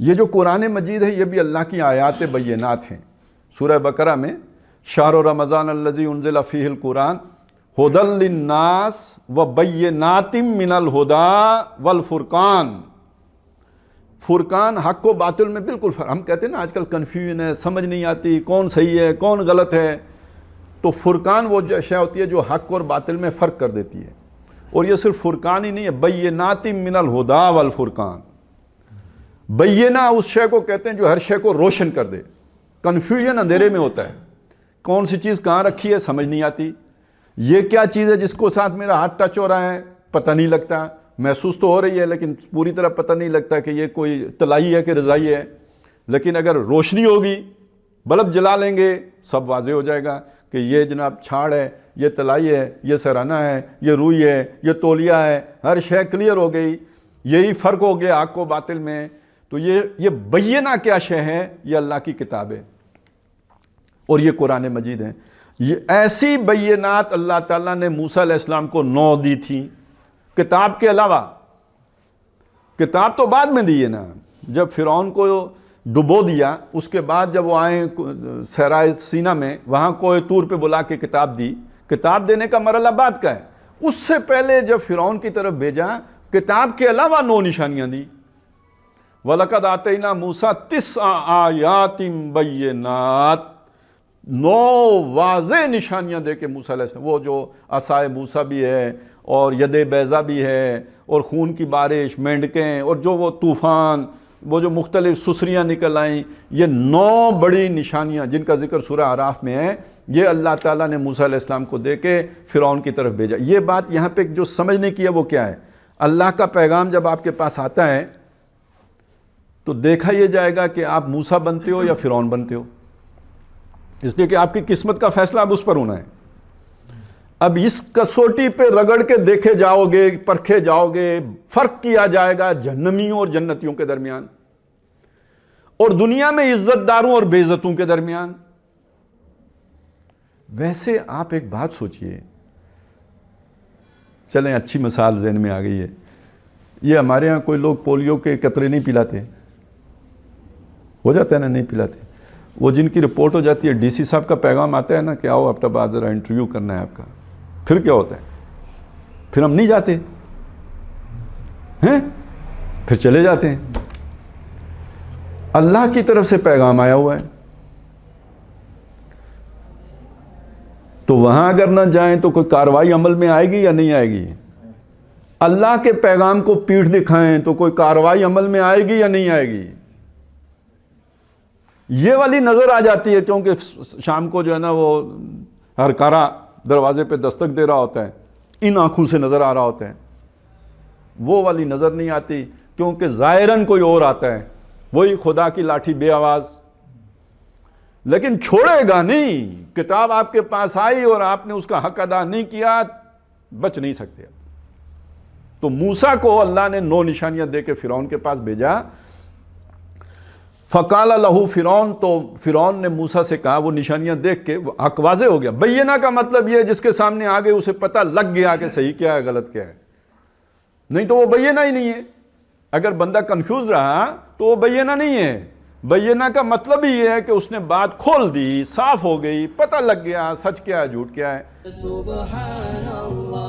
یہ جو قرآن مجید ہے یہ بھی اللہ کی آیات بینات ہیں۔ سورہ بقرہ میں شہر رمضان الذی انزل فیہ القرآن ھدی للناس وبینات من الھدی والفرقان۔ فرقان حق و باطل میں بالکل فرق۔ ہم کہتے ہیں نا آج کل کنفیوژن ہے، سمجھ نہیں آتی کون صحیح ہے کون غلط ہے، تو فرقان وہ شے ہوتی ہے جو حق اور باطل میں فرق کر دیتی ہے۔ اور یہ صرف فرقان ہی نہیں ہے، بینات من الھدی والفرقان۔ بینہ اس شے کو کہتے ہیں جو ہر شے کو روشن کر دے۔ کنفیوژن اندھیرے میں ہوتا ہے، کون سی چیز کہاں رکھی ہے سمجھ نہیں آتی، یہ کیا چیز ہے جس کو ساتھ میرا ہاتھ ٹچ ہو رہا ہے پتہ نہیں لگتا، محسوس تو ہو رہی ہے لیکن پوری طرح پتہ نہیں لگتا کہ یہ کوئی طلائی ہے کہ رضائی ہے۔ لیکن اگر روشنی ہوگی، بلب جلا لیں گے، سب واضح ہو جائے گا کہ یہ جناب چھاڑ ہے، یہ طلائی ہے، یہ سرانہ ہے، یہ روئی ہے، یہ تولیہ ہے، ہر شے کلیئر ہو گئی۔ یہی فرق ہو گیا حق و باطل میں۔ تو یہ بینہ کیا شے ہے؟ یہ اللہ کی کتاب ہے اور یہ قرآن مجید ہے۔ یہ ایسی بینات اللہ تعالیٰ نے موسیٰ علیہ السلام کو 9 دی تھی کتاب کے علاوہ۔ کتاب تو بعد میں دی ہے نا، جب فرعون کو ڈبو دیا اس کے بعد جب وہ آئے صحرائے سینا میں، وہاں کوہ طور پہ بلا کے کتاب دی۔ کتاب دینے کا مرحلہ بعد کا ہے، اس سے پہلے جب فرعون کی طرف بھیجا کتاب کے علاوہ 9 نشانیاں دی۔ وَلَقَدْ آتَيْنَا مُوسَىٰ 9 آیات بینات، 9 واضح نشانیاں دے کے موسیٰ علیہ السلام، وہ جو عصائے موسیٰ بھی ہے اور ید بیضا بھی ہے اور خون کی بارش، مینڈکیں، اور جو وہ طوفان، وہ جو مختلف سسریاں نکل آئیں، یہ 9 بڑی نشانیاں جن کا ذکر سورہ اعراف میں ہے، یہ اللہ تعالیٰ نے موسیٰ علیہ السلام کو دے کے فرعون کی طرف بھیجا۔ یہ بات یہاں پہ جو سمجھنے کی ہے وہ کیا ہے؟ اللہ کا پیغام جب آپ کے پاس آتا ہے تو دیکھا یہ جائے گا کہ آپ موسیٰ بنتے ہو یا فرعون بنتے ہو، اس لیے کہ آپ کی قسمت کا فیصلہ اب اس پر ہونا ہے۔ اب اس کسوٹی پہ رگڑ کے دیکھے جاؤ گے، پرکھے جاؤ گے، فرق کیا جائے گا جہنمیوں اور جنتیوں کے درمیان، اور دنیا میں عزت داروں اور بے عزتوں کے درمیان۔ ویسے آپ ایک بات سوچئے، چلیں اچھی مثال ذہن میں آ گئی ہے، یہ ہمارے ہاں کوئی لوگ پولیو کے قطرے نہیں پلاتے، ہو جاتا ہے نا نہیں پلاتے، وہ جن کی رپورٹ ہو جاتی ہے ڈی سی صاحب کا پیغام آتا ہے نا کہ آؤ آپ بعد ذرا انٹرویو کرنا ہے آپ کا، پھر کیا ہوتا ہے؟ پھر ہم نہیں جاتے ہیں، پھر چلے جاتے ہیں۔ اللہ کی طرف سے پیغام آیا ہوا ہے تو وہاں اگر نہ جائیں تو کوئی کارروائی عمل میں آئے گی یا نہیں آئے گی؟ اللہ کے پیغام کو پیٹھ دکھائیں تو کوئی کارروائی عمل میں آئے گی یا نہیں آئے گی؟ یہ والی نظر آ جاتی ہے، کیونکہ شام کو جو ہے نا وہ ہر کارا دروازے پہ دستک دے رہا ہوتا ہے، ان آنکھوں سے نظر آ رہا ہوتا ہے، وہ والی نظر نہیں آتی کیونکہ ظاہراً کوئی اور آتا ہے، وہی خدا کی لاٹھی بے آواز، لیکن چھوڑے گا نہیں۔ کتاب آپ کے پاس آئی اور آپ نے اس کا حق ادا نہیں کیا، بچ نہیں سکتے۔ تو موسیٰ کو اللہ نے 9 نشانیاں دے کے فرعون کے پاس بھیجا۔ فقال لہ فرعون، تو فرعون نے موسیٰ سے کہا، وہ نشانیاں دیکھ کے حق واضح ہو گیا۔ بینہ کا مطلب یہ جس کے سامنے آگے اسے پتہ لگ گیا کہ صحیح کیا ہے غلط کیا ہے، نہیں تو وہ بینہ ہی نہیں ہے۔ اگر بندہ کنفیوز رہا تو وہ بینہ نہیں ہے۔ بینہ کا مطلب ہی یہ ہے کہ اس نے بات کھول دی، صاف ہو گئی، پتہ لگ گیا سچ کیا ہے جھوٹ کیا ہے۔ سبحان اللہ